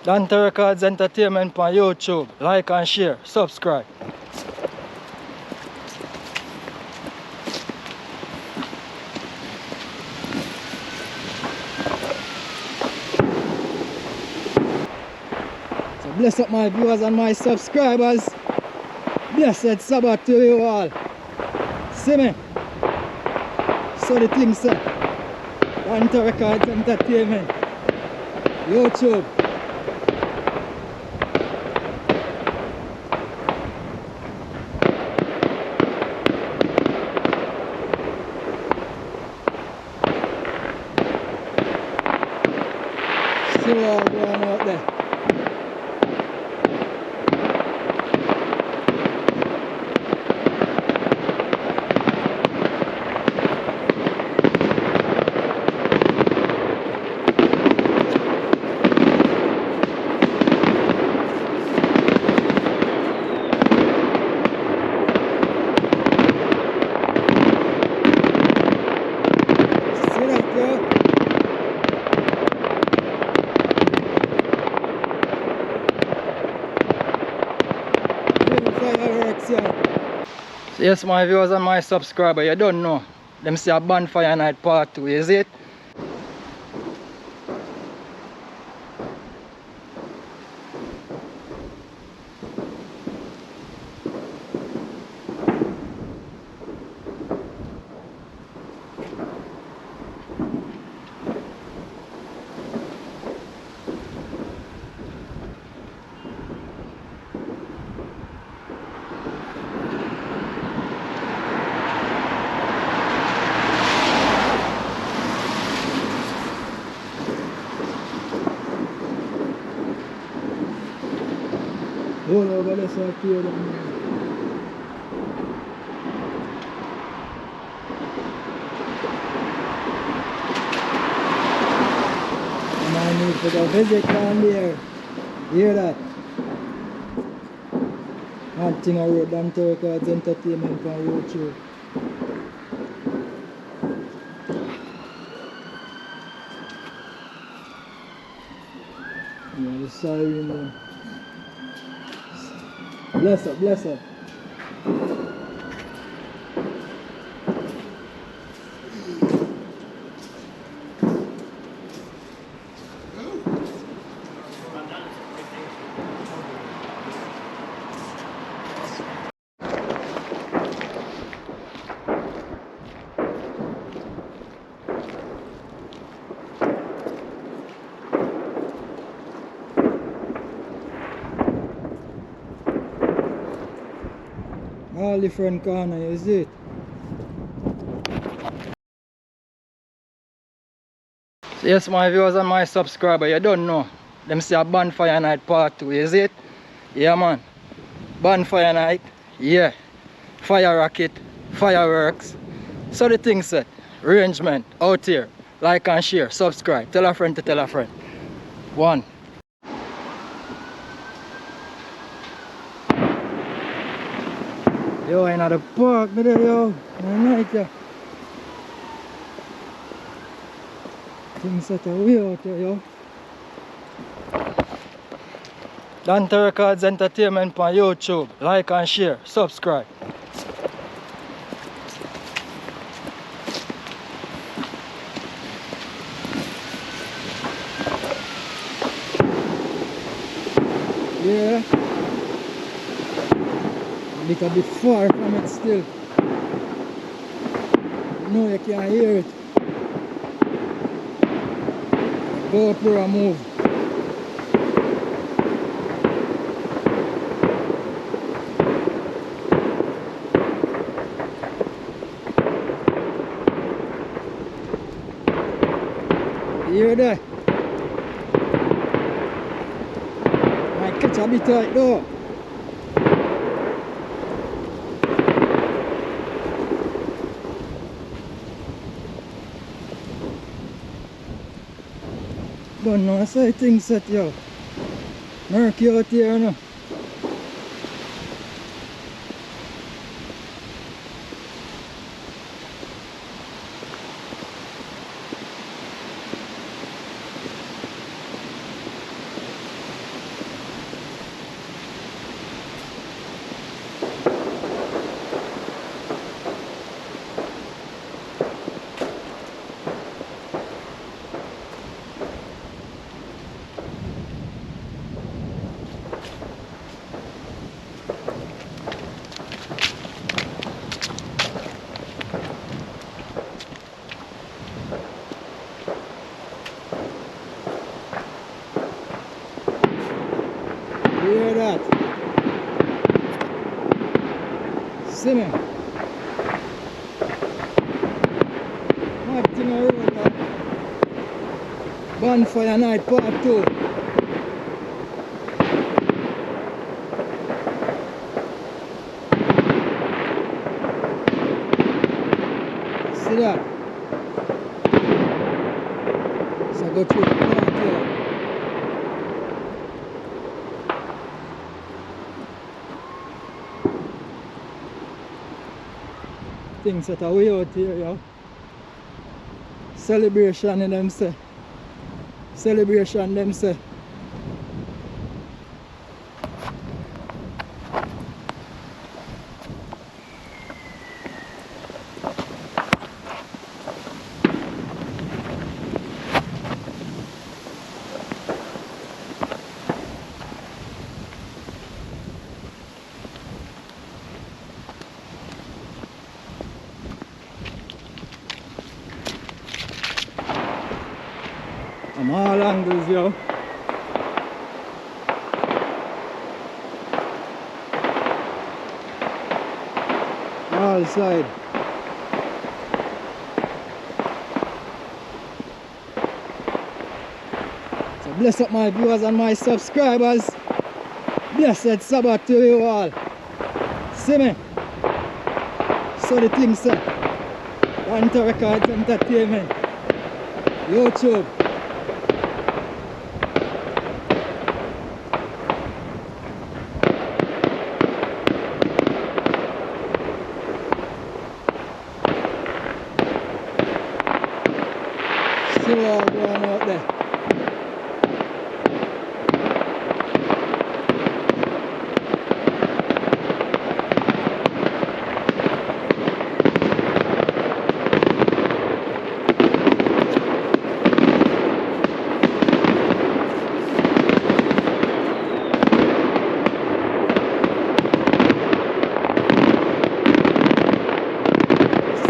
Dante Records Entertainment on YouTube. Like and share. Subscribe. So bless up my viewers and my subscribers. Blessed Sabbath to you all. See me? So the thing said. Dante Records Entertainment. YouTube. Still all going out there. See that, girl? Fireworks, yeah. So yes, my viewers and my subscribers, you don't know. Them say a bonfire night part 2, is it? All over the side here. And I need to go visit down there. Hear that? One thing I wrote down to Records Entertainment on YouTube. Yeah, the siren there. Bless up, bless up. All different corner, is it? So yes, my viewers and my subscribers, you don't know. Them say a bonfire night part 2, is it? Yeah, man. Bonfire night, yeah. Fire rocket, fireworks. So the thing said, arrangement out here. Like and share, subscribe. Tell a friend to tell a friend. 1. Yo, in the park, me there, yo. Night, yeah. Things that are way out there, yo. Dante Records Entertainment on YouTube. Like and share, subscribe. Yeah. A little bit far from it still. No, you can't hear it. GoPro move. You hear that? Might catch a bit right though. Don't know, I say things that yo. Murky out here, no. See me? Martin Road, Bonfire Night Part 2. See that? So go through the park here. Things that are way out here, yo. Celebration in them say. Celebration them say. From all angles, yo. All side. So bless up my viewers and my subscribers. Blessed Sabbath to you all. See me? So the thing say. Hunter Records Entertainment. YouTube. See what going out there.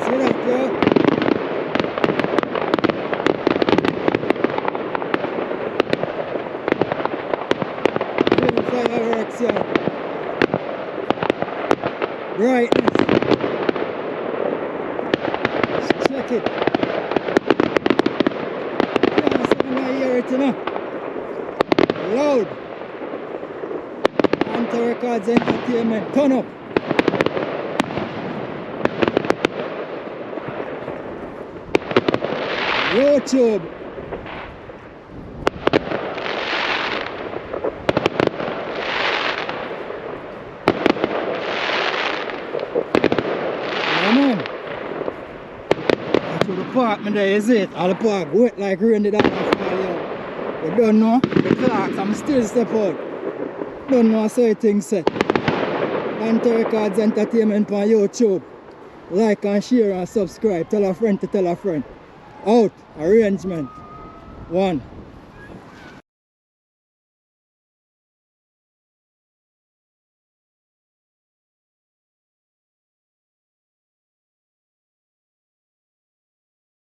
See that, yo? Fireworks, yeah. Brightness. Check it. Can't say I hear it, you know. Loud. Hunter Records Entertainment. Turn up. YouTube. To the park, man, there is it. All the park wet like rain did fall out. You don't know the clocks, I'm still step out. Don't know certain things set. Hunter Records Entertainment on YouTube. Like and share and subscribe. Tell a friend to tell a friend. Out. Arrangement. 1.